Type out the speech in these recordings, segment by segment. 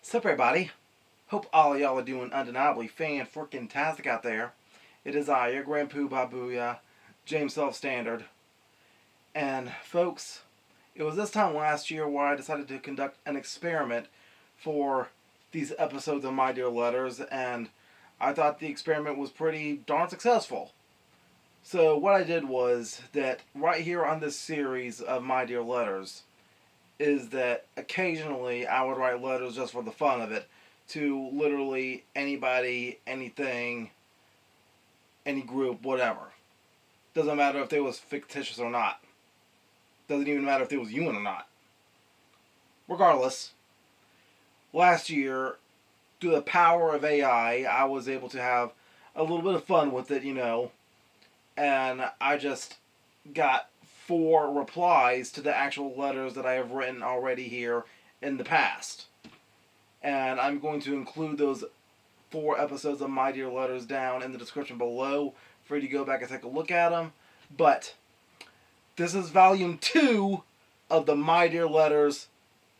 Sup, everybody? Hope all of y'all are doing undeniably fan-freaking-tastic out there. It is I, your Grandpoo Babuya, James SelfStandard. And, folks, it was this time last year where I decided to conduct an experiment for these episodes of My Dear Letters, and I thought the experiment was pretty darn successful. So what I did was that right here on this series of My Dear Letters is that occasionally I would write letters just for the fun of it to literally anybody, anything, any group, whatever. Doesn't matter if they was fictitious or not. Doesn't even matter if they was human or not. Regardless, last year, through the power of AI, I was able to have a little bit of fun with it, and I just got 4 replies to the actual letters that I have written already here in the past. And I'm going to include those 4 episodes of My Dear Letters down in the description below for you to go back and take a look at them. But this is volume 2 of the My Dear Letters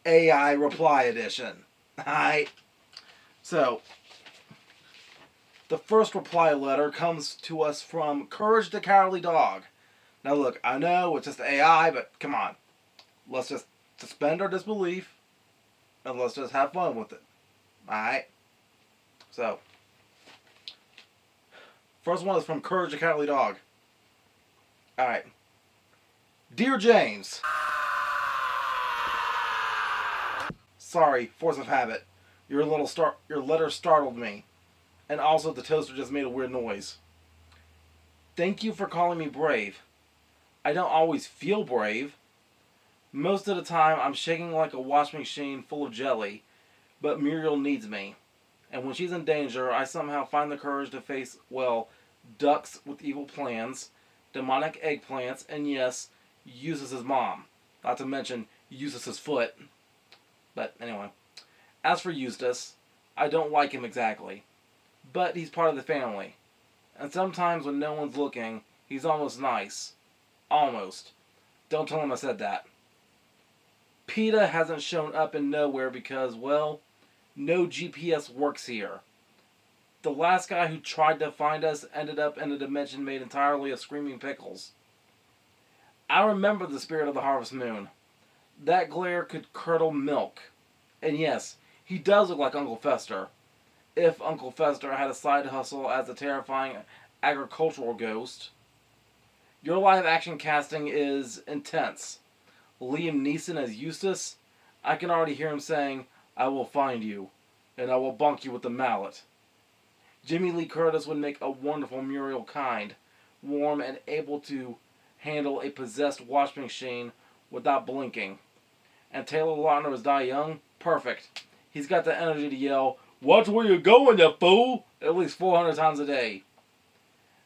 AI Reply Edition. Alright? So, the first reply letter comes to us from Courage the Cowardly Dog. Now look, I know it's just AI, but come on. Let's just suspend our disbelief and let's just have fun with it. Alright? So, first one is from Courage the Cowardly Dog. Alright. Dear James. Sorry, force of habit. Your letter startled me. And also the toaster just made a weird noise. Thank you for calling me brave. I don't always feel brave. Most of the time I'm shaking like a washing machine full of jelly, but Muriel needs me. And when she's in danger, I somehow find the courage to face, ducks with evil plans, demonic eggplants, and yes, Eustace's mom. Not to mention Eustace's foot. But anyway. As for Eustace, I don't like him exactly. But he's part of the family. And sometimes when no one's looking, he's almost nice. Almost. Don't tell him I said that. PETA hasn't shown up in nowhere because, no GPS works here. The last guy who tried to find us ended up in a dimension made entirely of screaming pickles. I remember the spirit of the harvest moon. That glare could curdle milk. And yes, he does look like Uncle Fester. If Uncle Fester had a side hustle as a terrifying agricultural ghost. Your live-action casting is intense. Liam Neeson as Eustace, I can already hear him saying, I will find you, and I will bonk you with the mallet. Jimmy Lee Curtis would make a wonderful Muriel Kind, warm and able to handle a possessed washing machine without blinking. And Taylor Lautner as Die Young, perfect. He's got the energy to yell, watch where you're going, you fool, at least 400 times a day.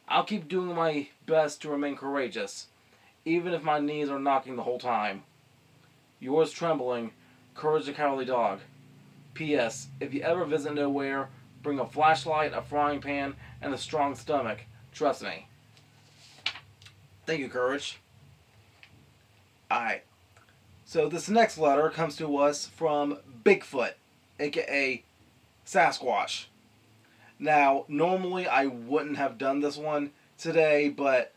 I'll keep doing my best to remain courageous, even if my knees are knocking the whole time. Yours trembling, Courage the Cowardly Dog. P.S. If you ever visit nowhere, bring a flashlight, a frying pan, and a strong stomach. Trust me. Thank you, Courage. Alright. So this next letter comes to us from Bigfoot, aka Sasquatch. Now, normally I wouldn't have done this one today, but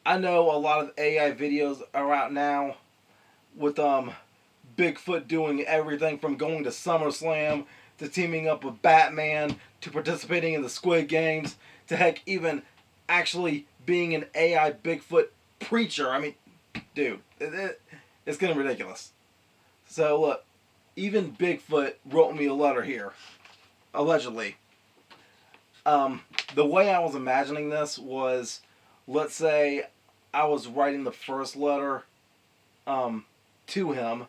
I know a lot of AI videos are out now with Bigfoot doing everything from going to SummerSlam to teaming up with Batman to participating in the Squid Games to heck even actually being an AI Bigfoot preacher. I mean, dude, it's getting ridiculous. So look, even Bigfoot wrote me a letter here, allegedly. The way I was imagining this was, let's say I was writing the first letter to him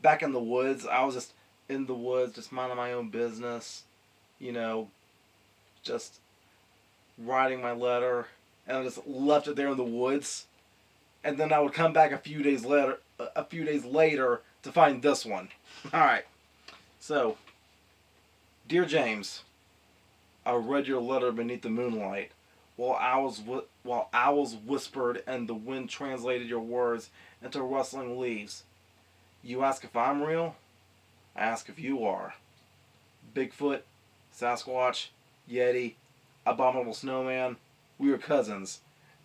back in the woods. I was just in the woods, just minding my own business, just writing my letter, and I just left it there in the woods. And then I would come back a few days later to find this one. All right. So, dear James, I read your letter beneath the moonlight, while owls whispered and the wind translated your words into rustling leaves. You ask if I'm real? I ask if you are. Bigfoot, Sasquatch, Yeti, Abominable Snowman. We are cousins,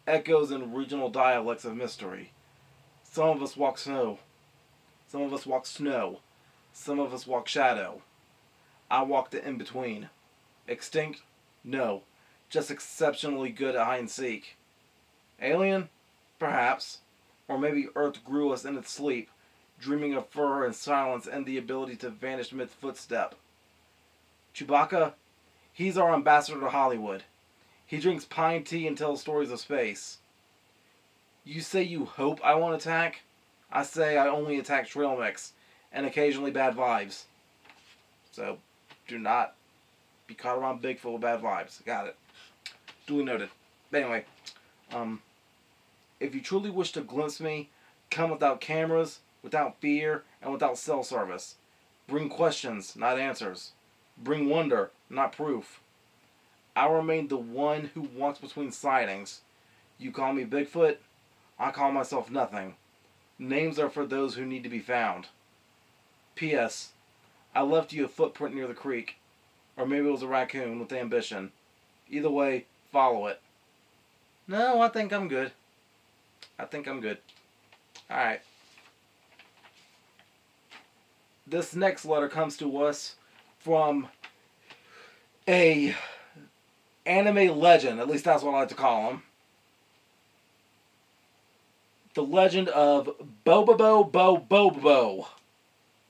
echoes in regional dialects of mystery. Some of us walk snow. Some of us walk snow. Some of us walk shadow. I walk the in-between. Extinct? No. Just exceptionally good at hide and seek. Alien? Perhaps. Or maybe Earth grew us in its sleep, dreaming of fur and silence and the ability to vanish mid-footstep. Chewbacca? He's our ambassador to Hollywood. He drinks pine tea and tells stories of space. You say you hope I won't attack? I say I only attack trail mix and occasionally bad vibes. So, do not be caught around Bigfoot with bad vibes. Got it. Duly noted. But anyway, if you truly wish to glimpse me, come without cameras, without fear, and without cell service. Bring questions, not answers. Bring wonder, not proof. I remain the one who walks between sightings. You call me Bigfoot, I call myself nothing. Names are for those who need to be found. P.S. I left you a footprint near the creek. Or maybe it was a raccoon with ambition. Either way, follow it. No, I think I'm good. Alright. This next letter comes to us from a anime legend. At least that's what I like to call him. The legend of BoBobo.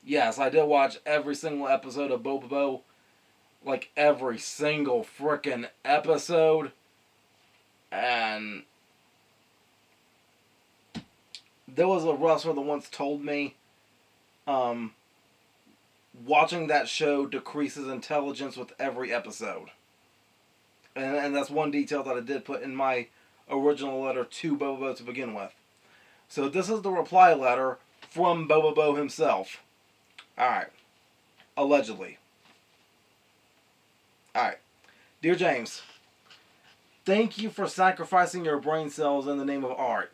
Yes, I did watch every single episode of BoBobo. Like every single frickin' episode. And there was a wrestler that once told me watching that show decreases intelligence with every episode. And that's one detail that I did put in my original letter to BoBobo to begin with. So this is the reply letter from BoBobo himself. Alright. Allegedly. Alright. Dear James, thank you for sacrificing your brain cells in the name of art.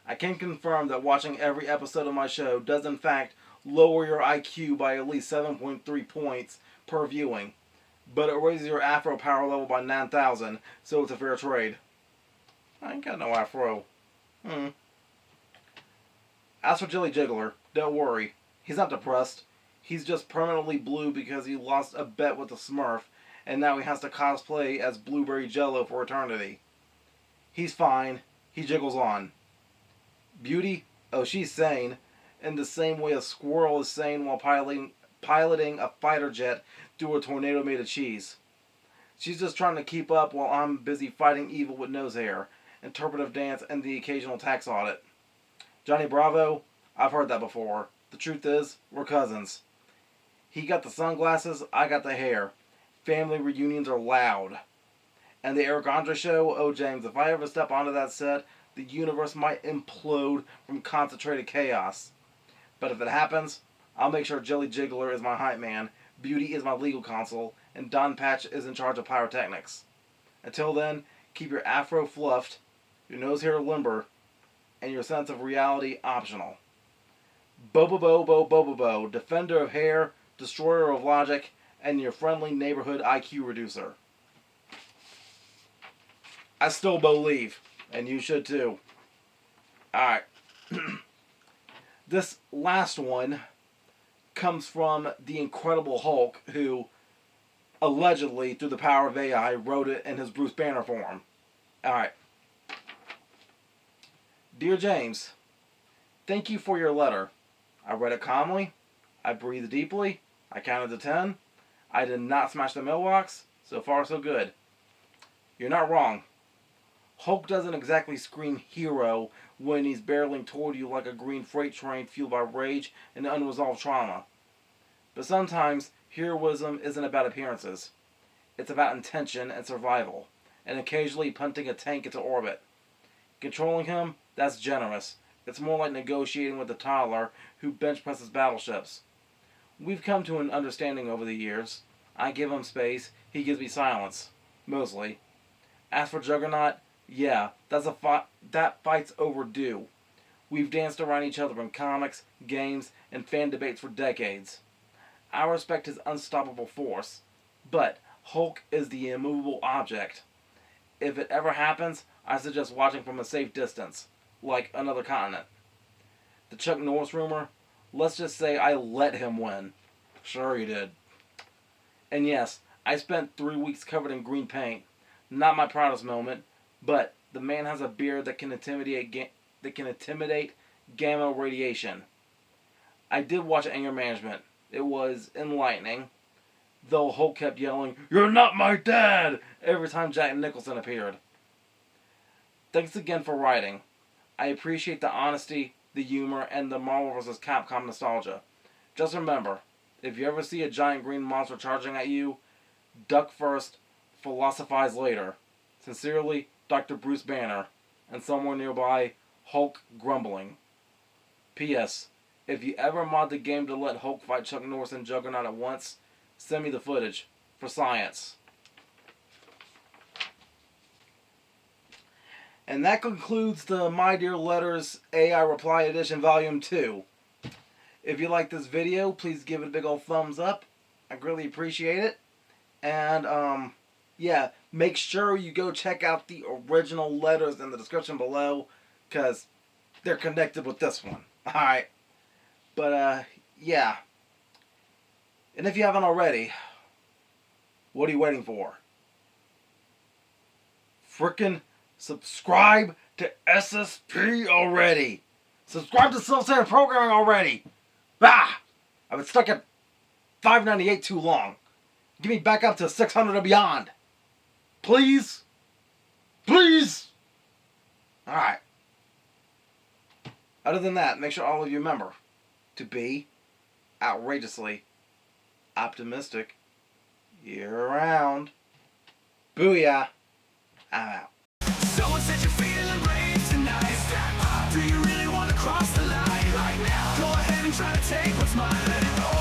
I can confirm that watching every episode of my show does in fact lower your IQ by at least 7.3 points per viewing, but it raises your afro power level by 9,000, so it's a fair trade. I ain't got no afro. As for Jelly Jiggler, don't worry. He's not depressed. He's just permanently blue because he lost a bet with the Smurf, and now he has to cosplay as Blueberry Jello for eternity. He's fine. He jiggles on. Beauty? Oh, she's sane. In the same way a squirrel is sane while piloting a fighter jet through a tornado made of cheese. She's just trying to keep up while I'm busy fighting evil with nose hair, interpretive dance, and the occasional tax audit. Johnny Bravo? I've heard that before. The truth is, we're cousins. He got the sunglasses, I got the hair. Family reunions are loud. And the Eric Andre show? Oh, James, if I ever step onto that set, the universe might implode from concentrated chaos. But if it happens, I'll make sure Jelly Jiggler is my hype man, Beauty is my legal counsel, and Don Patch is in charge of pyrotechnics. Until then, keep your afro fluffed, your nose hair limber, and your sense of reality optional. BoBobo, defender of hair, destroyer of logic, and your friendly neighborhood IQ reducer. I still believe, and you should too. Alright. This last one comes from the Incredible Hulk, who allegedly, through the power of AI, wrote it in his Bruce Banner form. Alright. Dear James, thank you for your letter. I read it calmly. I breathed deeply. I counted to 10. I did not smash the mailbox. So far, so good. You're not wrong. Hulk doesn't exactly scream hero when he's barreling toward you like a green freight train fueled by rage and unresolved trauma. But sometimes, heroism isn't about appearances. It's about intention and survival, and occasionally punting a tank into orbit. Controlling him? That's generous. It's more like negotiating with a toddler who bench presses battleships. We've come to an understanding over the years. I give him space, he gives me silence. Mostly. As for Juggernaut, yeah, that fight's overdue. We've danced around each other in comics, games, and fan debates for decades. I respect his unstoppable force, but Hulk is the immovable object. If it ever happens, I suggest watching from a safe distance, like another continent. The Chuck Norris rumor, let's just say I let him win. Sure he did. And yes, I spent 3 weeks covered in green paint. Not my proudest moment, but the man has a beard that can intimidate gamma radiation. I did watch Anger Management. It was enlightening, though Hulk kept yelling, "You're not my dad!" every time Jack Nicholson appeared. Thanks again for writing. I appreciate the honesty, the humor, and the Marvel vs. Capcom nostalgia. Just remember, if you ever see a giant green monster charging at you, duck first, philosophize later. Sincerely, Dr. Bruce Banner, and somewhere nearby, Hulk grumbling. P.S. If you ever mod the game to let Hulk fight Chuck Norris and Juggernaut at once, send me the footage. For science. And that concludes the My Dear Letters AI Reply Edition Volume 2. If you like this video, please give it a big old thumbs up. I greatly appreciate it. And, yeah, make sure you go check out the original letters in the description below, because they're connected with this one. Alright. But, yeah. And if you haven't already, what are you waiting for? Frickin' subscribe to SSP already. Subscribe to SelfStandard Programming already. Ah! I've been stuck at 598 too long. Give me back up to 600 and beyond. Please? Please? Alright. Other than that, make sure all of you remember to be outrageously optimistic year-round. Booyah. I'm out. Someone said you're feeling brave tonight. Do you really want to cross the line right now? Go ahead and try to take what's mine. Let it go.